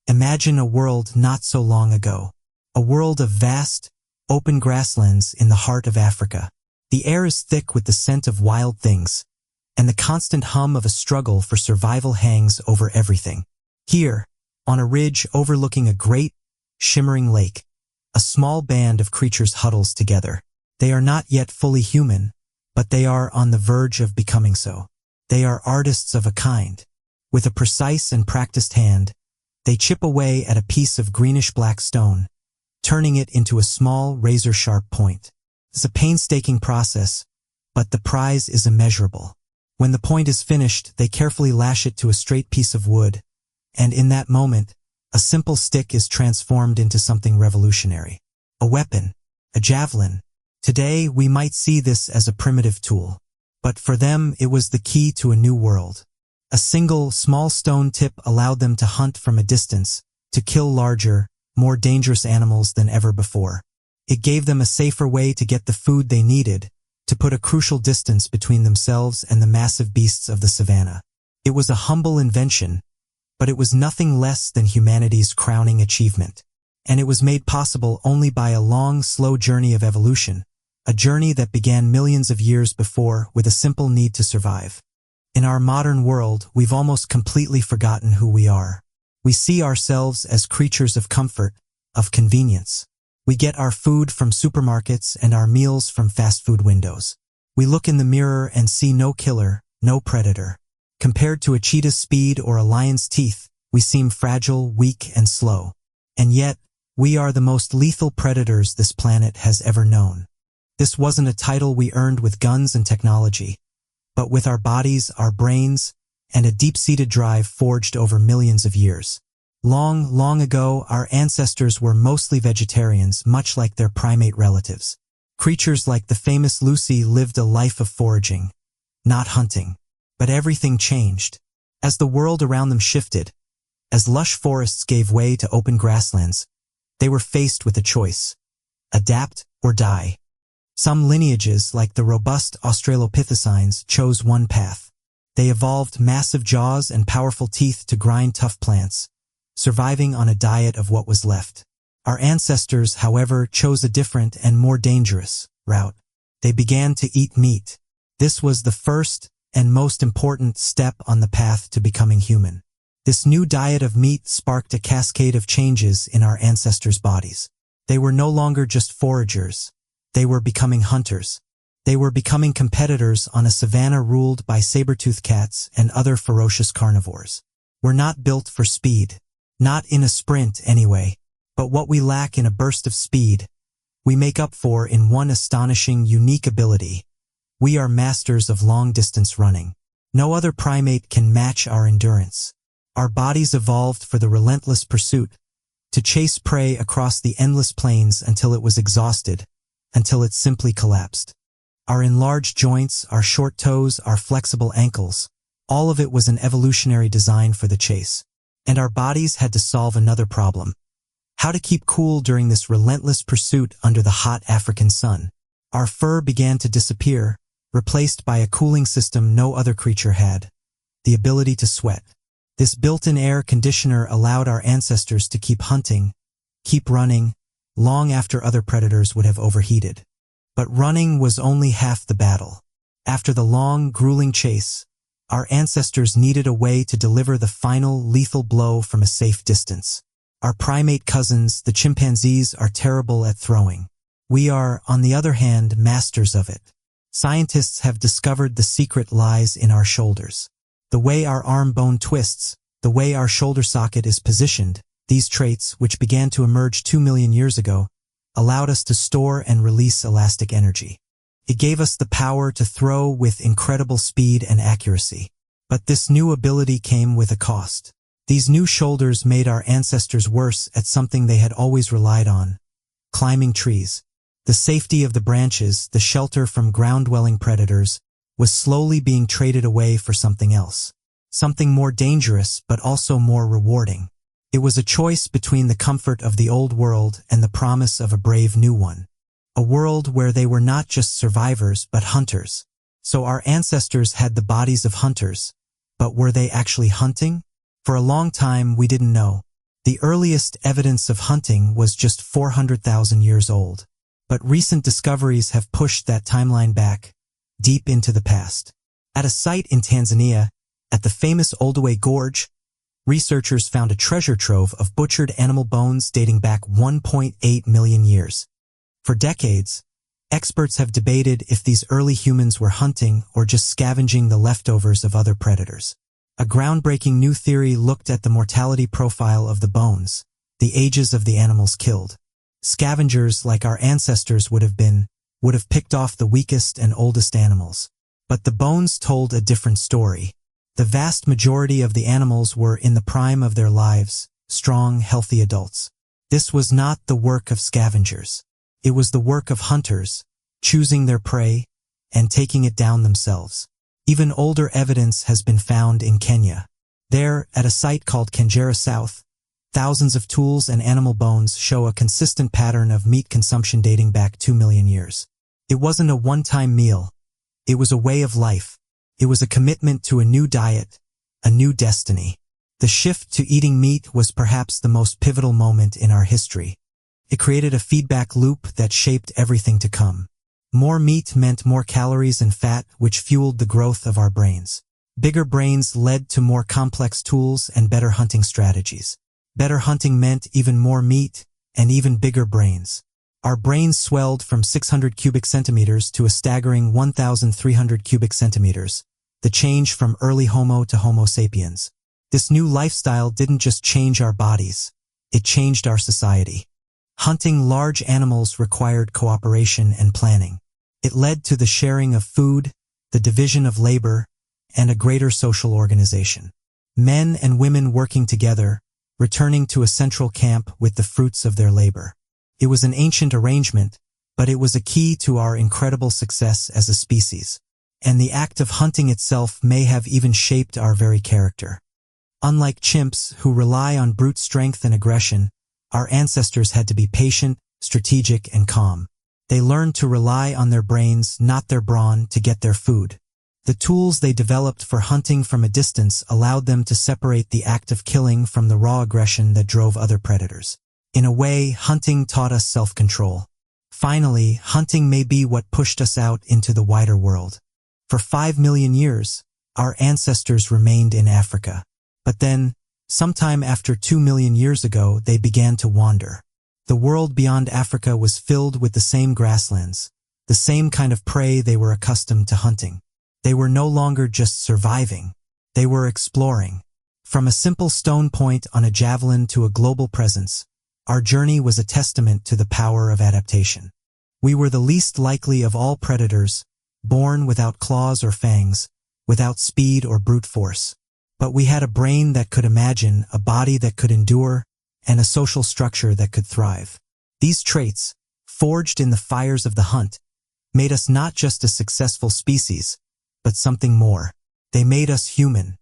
Imagine a world not so long ago. A world of vast, open grasslands in the heart of Africa. The air is thick with the scent of wild things, and the constant hum of a struggle for survival hangs over everything. Here, on a ridge overlooking a great, shimmering lake, a small band of creatures huddles together. They are not yet fully human, but they are on the verge of becoming so. They are artists of a kind. With a precise and practiced hand, they chip away at a piece of greenish-black stone, turning it into a small, razor-sharp point. It's a painstaking process, but the prize is immeasurable. When the point is finished, they carefully lash it to a straight piece of wood, and in that moment, a simple stick is transformed into something revolutionary. A weapon, a javelin. Today, we might see this as a primitive tool, but for them, it was the key to a new world. A single, small stone tip allowed them to hunt from a distance, to kill larger, more dangerous animals than ever before. It gave them a safer way to get the food they needed, to put a crucial distance between themselves and the massive beasts of the savannah. It was a humble invention, but it was nothing less than humanity's crowning achievement. And it was made possible only by a long, slow journey of evolution, a journey that began millions of years before with a simple need to survive. In our modern world, we've almost completely forgotten who we are. We see ourselves as creatures of comfort, of convenience. We get our food from supermarkets and our meals from fast food windows. We look in the mirror and see no killer, no predator. Compared to a cheetah's speed or a lion's teeth, we seem fragile, weak, and slow. And yet, we are the most lethal predators this planet has ever known. This wasn't a title we earned with guns and technology, but with our bodies, our brains, and a deep-seated drive forged over millions of years. Long, long ago, our ancestors were mostly vegetarians, much like their primate relatives. Creatures like the famous Lucy lived a life of foraging, not hunting. But everything changed. As the world around them shifted, as lush forests gave way to open grasslands, they were faced with a choice: adapt or die. Some lineages, like the robust Australopithecines, chose one path. They evolved massive jaws and powerful teeth to grind tough plants, surviving on a diet of what was left. Our ancestors, however, chose a different and more dangerous route. They began to eat meat. This was the first and most important step on the path to becoming human. This new diet of meat sparked a cascade of changes in our ancestors' bodies. They were no longer just foragers. They were becoming hunters. They were becoming competitors on a savanna ruled by saber-toothed cats and other ferocious carnivores. We're not built for speed. Not in a sprint, anyway. But what we lack in a burst of speed, we make up for in one astonishing, unique ability. We are masters of long-distance running. No other primate can match our endurance. Our bodies evolved for the relentless pursuit, to chase prey across the endless plains until it was exhausted, until it simply collapsed. Our enlarged joints, our short toes, our flexible ankles, all of it was an evolutionary design for the chase. And our bodies had to solve another problem: how to keep cool during this relentless pursuit under the hot African sun. Our fur began to disappear, replaced by a cooling system no other creature had: the ability to sweat. This built-in air conditioner allowed our ancestors to keep hunting, keep running, long after other predators would have overheated. But running was only half the battle. After the long, grueling chase, our ancestors needed a way to deliver the final, lethal blow from a safe distance. Our primate cousins, the chimpanzees, are terrible at throwing. We are, on the other hand, masters of it. Scientists have discovered the secret lies in our shoulders. The way our arm bone twists, the way our shoulder socket is positioned, these traits, which began to emerge 2 million years ago, allowed us to store and release elastic energy. It gave us the power to throw with incredible speed and accuracy. But this new ability came with a cost. These new shoulders made our ancestors worse at something they had always relied on: climbing trees. The safety of the branches, the shelter from ground-dwelling predators, was slowly being traded away for something else. Something more dangerous, but also more rewarding. It was a choice between the comfort of the old world and the promise of a brave new one. A world where they were not just survivors, but hunters. So our ancestors had the bodies of hunters. But were they actually hunting? For a long time, we didn't know. The earliest evidence of hunting was just 400,000 years old. But recent discoveries have pushed that timeline back, deep into the past. At a site in Tanzania, at the famous Olduvai Gorge, researchers found a treasure trove of butchered animal bones dating back 1.8 million years. For decades, experts have debated if these early humans were hunting or just scavenging the leftovers of other predators. A groundbreaking new theory looked at the mortality profile of the bones, the ages of the animals killed. Scavengers, like our ancestors would have picked off the weakest and oldest animals. But the bones told a different story. The vast majority of the animals were in the prime of their lives, strong, healthy adults. This was not the work of scavengers. It was the work of hunters, choosing their prey and taking it down themselves. Even older evidence has been found in Kenya. There, at a site called Kengera South, thousands of tools and animal bones show a consistent pattern of meat consumption dating back 2 million years. It wasn't a one-time meal. It was a way of life. It was a commitment to a new diet, a new destiny. The shift to eating meat was perhaps the most pivotal moment in our history. It created a feedback loop that shaped everything to come. More meat meant more calories and fat, which fueled the growth of our brains. Bigger brains led to more complex tools and better hunting strategies. Better hunting meant even more meat and even bigger brains. Our brains swelled from 600 cubic centimeters to a staggering 1,300 cubic centimeters, the change from early Homo to Homo sapiens. This new lifestyle didn't just change our bodies, it changed our society. Hunting large animals required cooperation and planning. It led to the sharing of food, the division of labor, and a greater social organization. Men and women working together, returning to a central camp with the fruits of their labor. It was an ancient arrangement, but it was a key to our incredible success as a species. And the act of hunting itself may have even shaped our very character. Unlike chimps who rely on brute strength and aggression, our ancestors had to be patient, strategic, and calm. They learned to rely on their brains, not their brawn, to get their food. The tools they developed for hunting from a distance allowed them to separate the act of killing from the raw aggression that drove other predators. In a way, hunting taught us self-control. Finally, hunting may be what pushed us out into the wider world. For 5 million years, our ancestors remained in Africa. But then, sometime after 2 million years ago, they began to wander. The world beyond Africa was filled with the same grasslands, the same kind of prey they were accustomed to hunting. They were no longer just surviving, they were exploring. From a simple stone point on a javelin to a global presence, our journey was a testament to the power of adaptation. We were the least likely of all predators, born without claws or fangs, without speed or brute force. But we had a brain that could imagine, a body that could endure, and a social structure that could thrive. These traits, forged in the fires of the hunt, made us not just a successful species, but something more. They made us human.